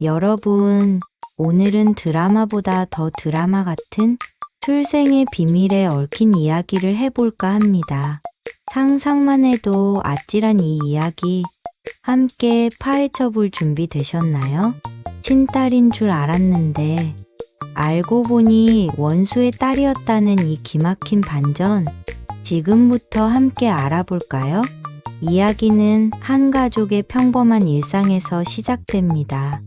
여러분, 오늘은 드라마보다 더 드라마 같은 출생의 비밀에 얽힌 이야기를 해볼까 합니다. 상상만 해도 아찔한 이 이야기 함께 파헤쳐 볼 준비 되셨나요? 친딸인 줄 알았는데 알고 보니 원수의 딸이었다는 이 기막힌 반전, 지금부터 함께 알아볼까요? 이야기는 한 가족의 평범한 일상에서 시작됩니다.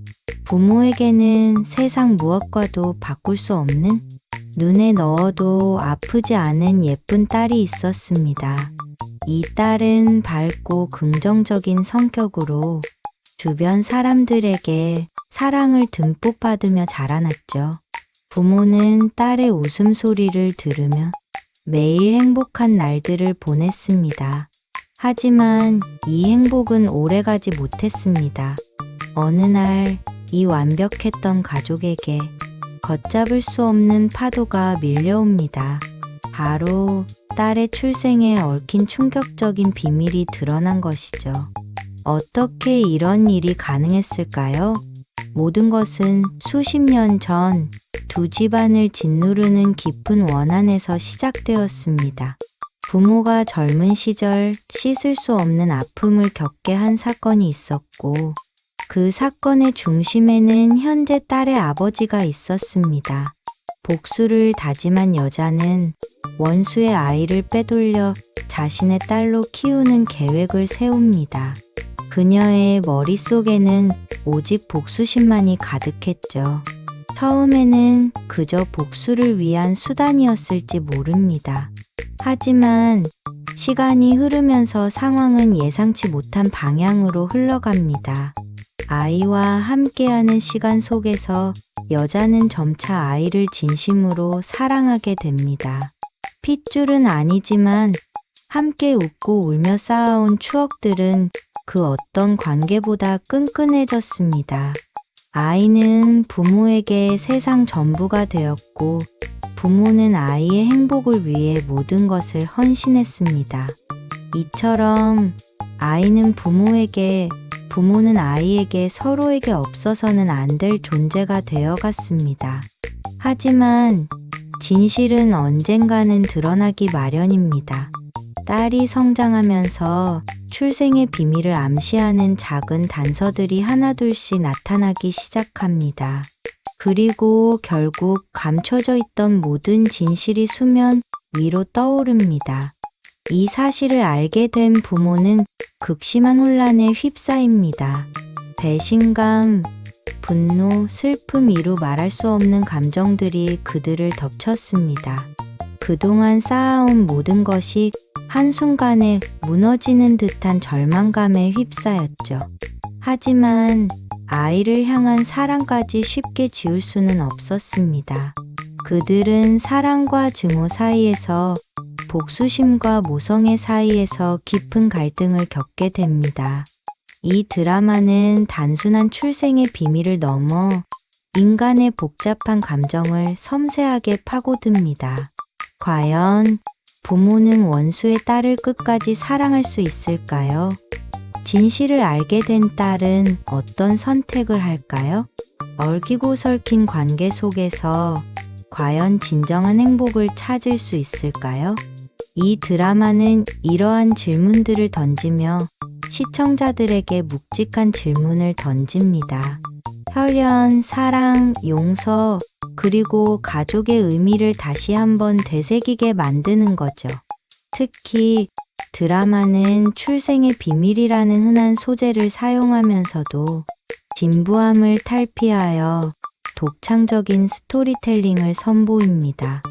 부모에게는 세상 무엇과도 바꿀 수 없는, 눈에 넣어도 아프지 않은 예쁜 딸이 있었습니다. 이 딸은 밝고 긍정적인 성격으로 주변 사람들에게 사랑을 듬뿍 받으며 자라났죠. 부모는 딸의 웃음소리를 들으며 매일 행복한 날들을 보냈습니다. 하지만 이 행복은 오래가지 못했습니다. 어느 날 이 완벽했던 가족에게 걷잡을 수 없는 파도가 밀려옵니다. 바로 딸의 출생에 얽힌 충격적인 비밀이 드러난 것이죠. 어떻게 이런 일이 가능했을까요? 모든 것은 수십 년 전 두 집안을 짓누르는 깊은 원한에서 시작되었습니다. 부모가 젊은 시절 씻을 수 없는 아픔을 겪게 한 사건이 있었고, 그 사건의 중심에는 현재 딸의 아버지가 있었습니다. 복수를 다짐한 여자는 원수의 아이를 빼돌려 자신의 딸로 키우는 계획을 세웁니다. 그녀의 머릿속에는 오직 복수심만이 가득했죠. 처음에는 그저 복수를 위한 수단이었을지 모릅니다. 하지만 시간이 흐르면서 상황은 예상치 못한 방향으로 흘러갑니다. 아이와 함께하는 시간 속에서 여자는 점차 아이를 진심으로 사랑하게 됩니다. 핏줄은 아니지만 함께 웃고 울며 쌓아온 추억들은 그 어떤 관계보다 끈끈해졌습니다. 아이는 부모에게 세상 전부가 되었고, 부모는 아이의 행복을 위해 모든 것을 헌신했습니다. 이처럼 아이는 부모에게, 부모는 아이에게, 서로에게 없어서는 안 될 존재가 되어갔습니다. 하지만 진실은 언젠가는 드러나기 마련입니다. 딸이 성장하면서 출생의 비밀을 암시하는 작은 단서들이 하나둘씩 나타나기 시작합니다. 그리고 결국 감춰져 있던 모든 진실이 수면 위로 떠오릅니다. 이 사실을 알게 된 부모는 극심한 혼란에 휩싸입니다. 배신감, 분노, 슬픔, 이루 말할 수 없는 감정들이 그들을 덮쳤습니다. 그동안 쌓아온 모든 것이 한순간에 무너지는 듯한 절망감에 휩싸였죠. 하지만 아이를 향한 사랑까지 쉽게 지울 수는 없었습니다. 그들은 사랑과 증오 사이에서, 복수심과 모성애 사이에서 깊은 갈등을 겪게 됩니다. 이 드라마는 단순한 출생의 비밀을 넘어 인간의 복잡한 감정을 섬세하게 파고듭니다. 과연 부모는 원수의 딸을 끝까지 사랑할 수 있을까요? 진실을 알게 된 딸은 어떤 선택을 할까요? 얽히고 설킨 관계 속에서 과연 진정한 행복을 찾을 수 있을까요? 이 드라마는 이러한 질문들을 던지며 시청자들에게 묵직한 질문을 던집니다. 혈연, 사랑, 용서, 그리고 가족의 의미를 다시 한번 되새기게 만드는 거죠. 특히 드라마는 출생의 비밀이라는 흔한 소재를 사용하면서도 진부함을 탈피하여 독창적인 스토리텔링을 선보입니다.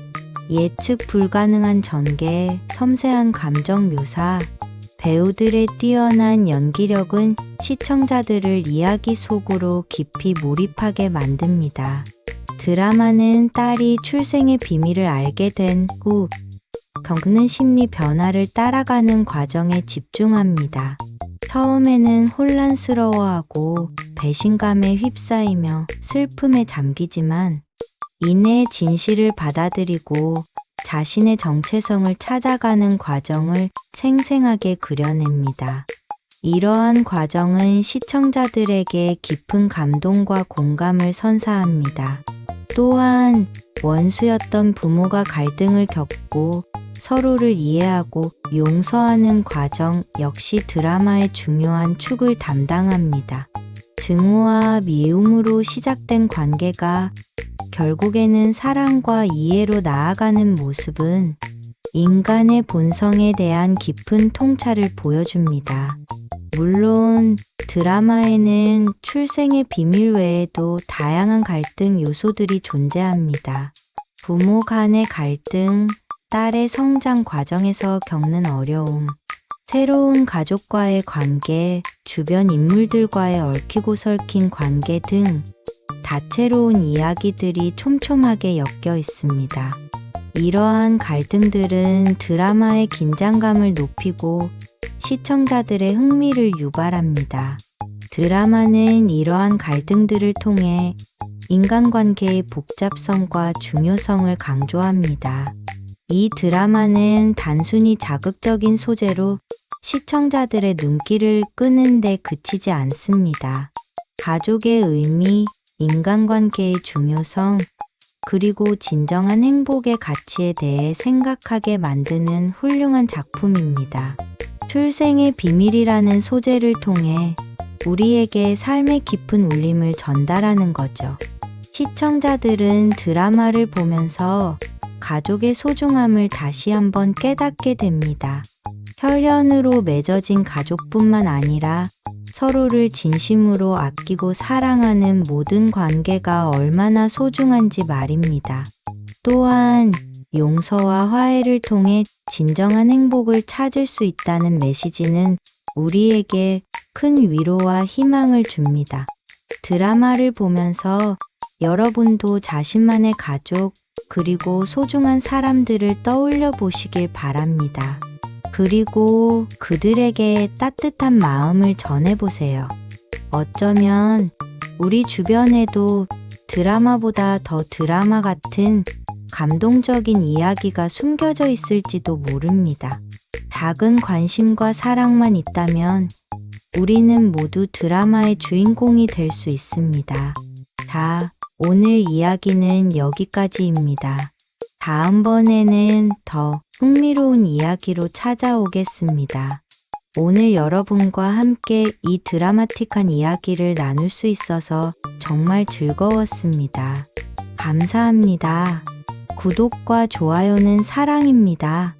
예측 불가능한 전개, 섬세한 감정 묘사, 배우들의 뛰어난 연기력은 시청자들을 이야기 속으로 깊이 몰입하게 만듭니다. 드라마는 딸이 출생의 비밀을 알게 된 후 겪는 심리 변화를 따라가는 과정에 집중합니다. 처음에는 혼란스러워하고 배신감에 휩싸이며 슬픔에 잠기지만, 이내 진실을 받아들이고 자신의 정체성을 찾아가는 과정을 생생하게 그려냅니다. 이러한 과정은 시청자들에게 깊은 감동과 공감을 선사합니다. 또한 원수였던 부모가 갈등을 겪고 서로를 이해하고 용서하는 과정 역시 드라마의 중요한 축을 담당합니다. 증오와 미움으로 시작된 관계가 결국에는 사랑과 이해로 나아가는 모습은 인간의 본성에 대한 깊은 통찰을 보여줍니다. 물론 드라마에는 출생의 비밀 외에도 다양한 갈등 요소들이 존재합니다. 부모 간의 갈등, 딸의 성장 과정에서 겪는 어려움, 새로운 가족과의 관계, 주변 인물들과의 얽히고 설킨 관계 등 다채로운 이야기들이 촘촘하게 엮여 있습니다. 이러한 갈등들은 드라마의 긴장감을 높이고 시청자들의 흥미를 유발합니다. 드라마는 이러한 갈등들을 통해 인간관계의 복잡성과 중요성을 강조합니다. 이 드라마는 단순히 자극적인 소재로 시청자들의 눈길을 끄는 데 그치지 않습니다. 가족의 의미, 인간관계의 중요성, 그리고 진정한 행복의 가치에 대해 생각하게 만드는 훌륭한 작품입니다. 출생의 비밀이라는 소재를 통해 우리에게 삶의 깊은 울림을 전달하는 거죠. 시청자들은 드라마를 보면서 가족의 소중함을 다시 한번 깨닫게 됩니다. 혈연으로 맺어진 가족뿐만 아니라 서로를 진심으로 아끼고 사랑하는 모든 관계가 얼마나 소중한지 말입니다. 또한 용서와 화해를 통해 진정한 행복을 찾을 수 있다는 메시지는 우리에게 큰 위로와 희망을 줍니다. 드라마를 보면서 여러분도 자신만의 가족, 그리고 소중한 사람들을 떠올려 보시길 바랍니다. 그리고 그들에게 따뜻한 마음을 전해보세요. 어쩌면 우리 주변에도 드라마보다 더 드라마 같은 감동적인 이야기가 숨겨져 있을지도 모릅니다. 작은 관심과 사랑만 있다면 우리는 모두 드라마의 주인공이 될 수 있습니다. 자, 오늘 이야기는 여기까지입니다. 다음번에는 더 흥미로운 이야기로 찾아오겠습니다. 오늘 여러분과 함께 이 드라마틱한 이야기를 나눌 수 있어서 정말 즐거웠습니다. 감사합니다. 구독과 좋아요는 사랑입니다.